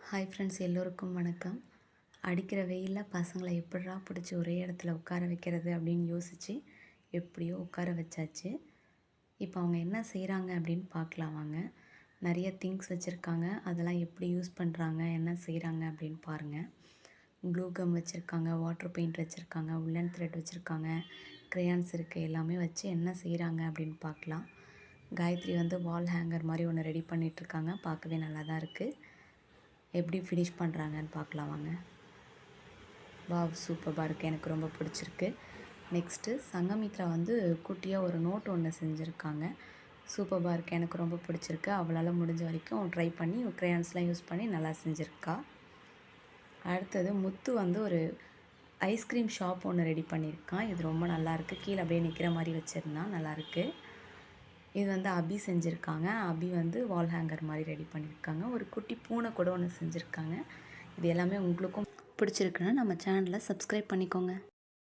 Hi friends, எல்லோருக்கும் வணக்கம். அடிக்கிற வெயிலில் பசங்களை எப்படிரா பிடிச்சி ஒரே இடத்துல உட்கார வைக்கிறது அப்படின்னு யோசித்து எப்படியோ உட்கார வச்சாச்சு. இப்போ அவங்க என்ன செய்கிறாங்க அப்படின்னு பார்க்கலாம் வாங்க. நிறைய திங்ஸ் வச்சுருக்காங்க, அதெல்லாம் எப்படி யூஸ் பண்ணுறாங்க, என்ன செய்கிறாங்க அப்படின்னு பாருங்கள். க்ளூ கம் வச்சுருக்காங்க, வாட்டர் பெயிண்ட் வச்சுருக்காங்க, உல்லன் த்ரெட் வச்சுருக்காங்க, க்ரையான்ஸ் இருக்குது. எல்லாமே வச்சு என்ன செய்கிறாங்க அப்படின்னு பார்க்கலாம். காயத்ரி வந்து வால் ஹேங்கர் மாதிரி ஒன்று ரெடி பண்ணிகிட்ருக்காங்க. பார்க்கவே நல்லா தான் இருக்குது. எப்படி ஃபினிஷ் பண்ணுறாங்கன்னு பார்க்கலாம் வாங்க. சூப்பராக இருக்குது, எனக்கு ரொம்ப பிடிச்சிருக்கு. நெக்ஸ்ட்டு சங்கமித்ரா வந்து குட்டியாக ஒரு நோட் ஒன்று செஞ்சுருக்காங்க. சூப்பராக இருக்குது, எனக்கு ரொம்ப பிடிச்சிருக்கு. அவளால் முடிஞ்ச வரைக்கும் ட்ரை பண்ணி க்ரையான்ஸ்லாம் யூஸ் பண்ணி நல்லா செஞ்சுருக்கா. அடுத்தது முத்து வந்து ஒரு ஐஸ்கிரீம் ஷாப் ஒன்று ரெடி பண்ணியிருக்கான். இது ரொம்ப நல்லாயிருக்கு. கீழே அப்படியே நிற்கிற மாதிரி வச்சுருந்தான், நல்லாயிருக்கு. இது வந்து அபி செஞ்சுருக்காங்க. அபி வந்து வால் ஹேங்கர் மாதிரி ரெடி பண்ணியிருக்காங்க. ஒரு குட்டி பூனை கூட ஒன்று செஞ்சுருக்காங்க. இது எல்லாமே உங்களுக்கும் பிடிச்சிருக்குன்னா நம்ம சேனலை சப்ஸ்கிரைப் பண்ணிக்கோங்க.